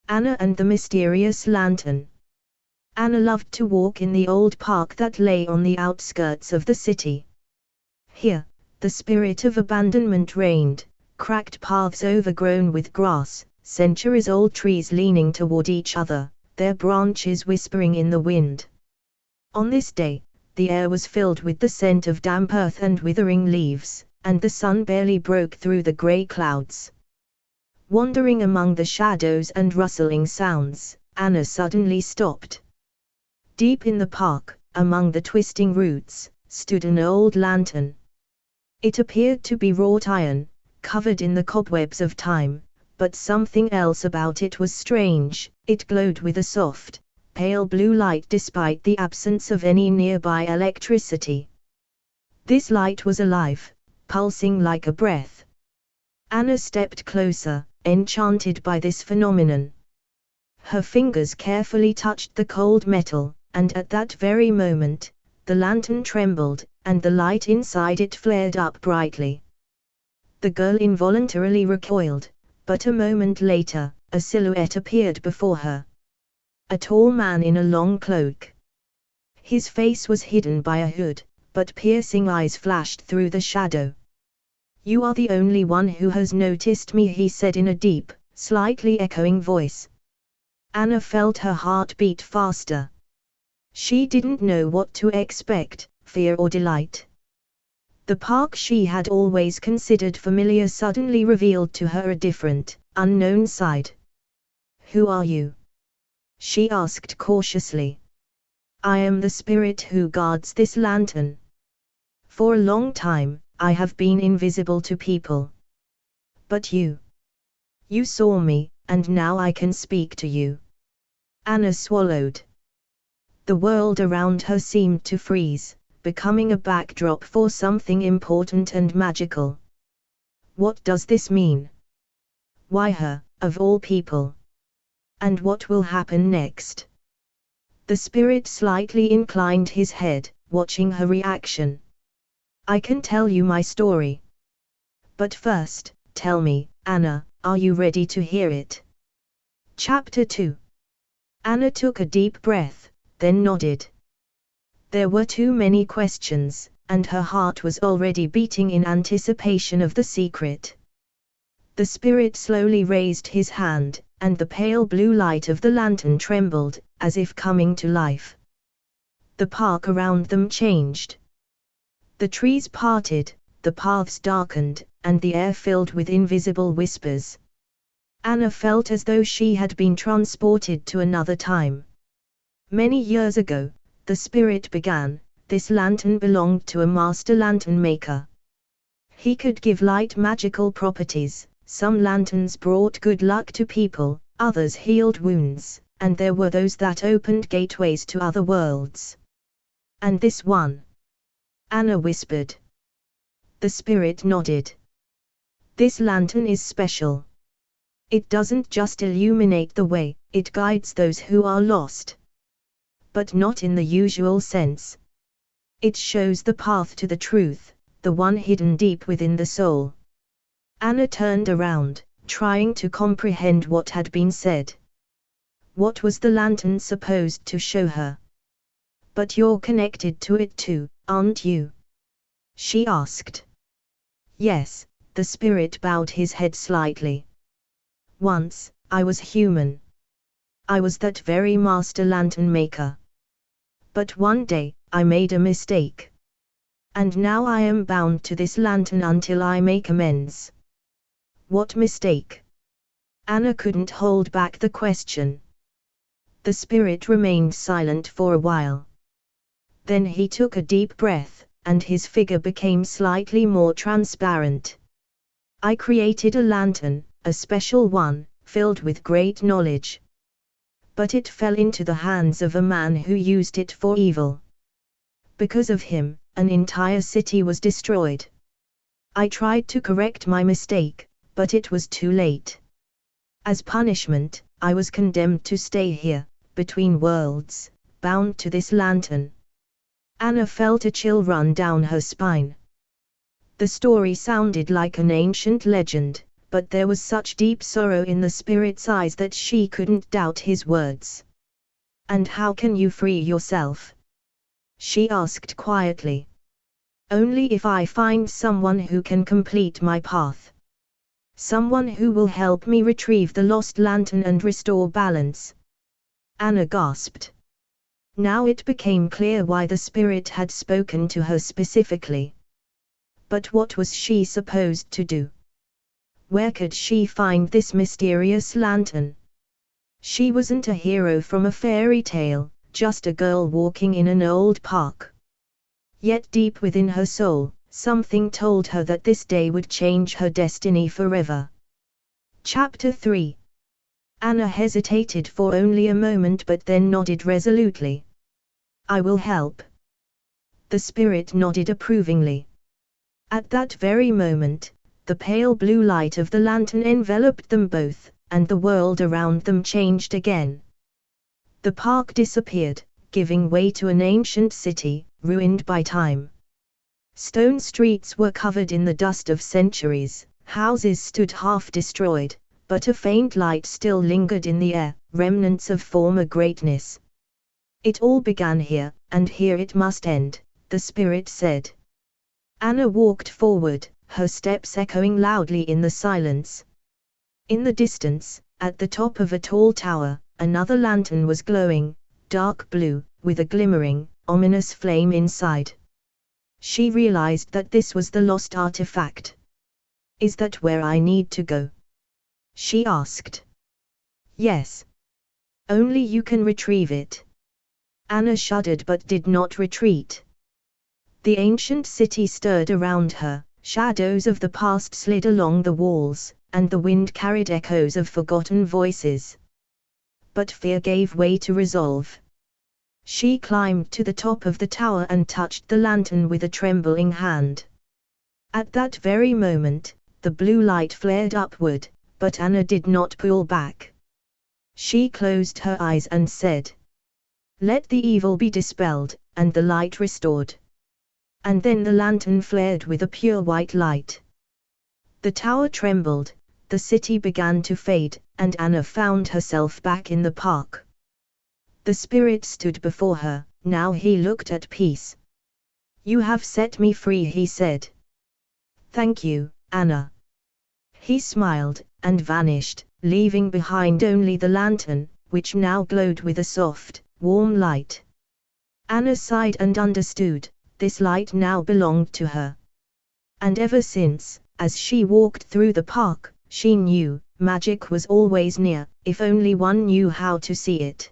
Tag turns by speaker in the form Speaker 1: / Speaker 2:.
Speaker 1: Anna and the Mysterious Lantern. Anna loved to walk in the old park that lay on the outskirts of the city. Here, the spirit of abandonment reigned, cracked paths overgrown with grass, centuries-old trees leaning toward each other, their branches whispering in the wind. On this day, the air was filled with the scent of damp earth and withering leaves, and the sun barely broke through the gray clouds. Wandering among the shadows and rustling sounds, Anna suddenly stopped. Deep in the park, among the twisting roots, stood an old lantern. It appeared to be wrought iron, covered in the cobwebs of time, but something else about it was strange. It glowed with a soft, pale blue light despite the absence of any nearby electricity. This light was alive, pulsing like a breath. Anna stepped closer, enchanted by this phenomenon. Her fingers carefully touched the cold metal, and at that very moment, the lantern trembled, and the light inside it flared up brightly. The girl involuntarily recoiled, but a moment later, a silhouette appeared before her. A tall man in a long cloak. His face was hidden by a hood, but piercing eyes flashed through the shadow. "You are the only one who has noticed me," he said in a deep, slightly echoing voice. Anna felt her heart beat faster. She didn't know what to expect, fear or delight. The park she had always considered familiar suddenly revealed to her a different, unknown side. "Who are you?" she asked cautiously. "I am the spirit who guards this lantern. For a long time, I have been invisible to people. But you saw me, and now I can speak to you." Anna swallowed. The world around her seemed to freeze, becoming a backdrop for something important and magical. What does this mean? Why her, of all people? And what will happen next? The spirit slightly inclined his head, watching her reaction. "I can tell you my story. But first, tell me, Anna, are you ready to hear it?" Chapter 2. Anna took a deep breath, then nodded. There were too many questions, and her heart was already beating in anticipation of the secret. The spirit slowly raised his hand, and the pale blue light of the lantern trembled, as if coming to life. The park around them changed. The trees parted, the paths darkened, and the air filled with invisible whispers. Anna felt as though she had been transported to another time. Many years ago, the spirit began, this lantern belonged to a master lantern maker. He could give light magical properties. Some lanterns brought good luck to people, others healed wounds, and there were those that opened gateways to other worlds. "And this one?" Anna whispered. The spirit nodded. "This lantern is special. It doesn't just illuminate the way, it guides those who are lost. But not in the usual sense. It shows the path to the truth, the one hidden deep within the soul." Anna turned around, trying to comprehend what had been said. What was the lantern supposed to show her? "But you're connected to it too, aren't you?" she asked. "Yes," the spirit bowed his head slightly. "Once, I was human. I was that very master lantern maker. But one day, I made a mistake. And now I am bound to this lantern until I make amends." "What mistake?" Anna couldn't hold back the question. The spirit remained silent for a while. Then he took a deep breath, and his figure became slightly more transparent. "I created a lantern, a special one, filled with great knowledge. But it fell into the hands of a man who used it for evil. Because of him, an entire city was destroyed. I tried to correct my mistake, but it was too late. As punishment, I was condemned to stay here, between worlds, bound to this lantern." Anna felt a chill run down her spine. The story sounded like an ancient legend, but there was such deep sorrow in the spirit's eyes that she couldn't doubt his words. "And how can you free yourself?" she asked quietly. "Only if I find someone who can complete my path. Someone who will help me retrieve the lost lantern and restore balance." Anna gasped. Now it became clear why the spirit had spoken to her specifically. But what was she supposed to do? Where could she find this mysterious lantern? She wasn't a hero from a fairy tale, just a girl walking in an old park. Yet deep within her soul, something told her that this day would change her destiny forever. Chapter 3. Anna hesitated for only a moment but then nodded resolutely. "I will help." The spirit nodded approvingly. At that very moment, the pale blue light of the lantern enveloped them both, and the world around them changed again. The park disappeared, giving way to an ancient city, ruined by time. Stone streets were covered in the dust of centuries, houses stood half destroyed, but a faint light still lingered in the air, remnants of former greatness. "It all began here, and here it must end," the spirit said. Anna walked forward, her steps echoing loudly in the silence. In the distance, at the top of a tall tower, another lantern was glowing, dark blue, with a glimmering, ominous flame inside. She realized that this was the lost artifact. "Is that where I need to go?" she asked. "Yes. Only you can retrieve it." Anna shuddered but did not retreat. The ancient city stirred around her, shadows of the past slid along the walls, and the wind carried echoes of forgotten voices. But fear gave way to resolve. She climbed to the top of the tower and touched the lantern with a trembling hand. At that very moment, the blue light flared upward, but Anna did not pull back. She closed her eyes and said, "Let the evil be dispelled, and the light restored." And then the lantern flared with a pure white light. The tower trembled, the city began to fade, and Anna found herself back in the park. The spirit stood before her, now he looked at peace. "You have set me free," he said. "Thank you, Anna." He smiled, and vanished, leaving behind only the lantern, which now glowed with a soft, warm light. Anna sighed and understood, this light now belonged to her. And ever since, as she walked through the park, she knew, magic was always near, if only one knew how to see it.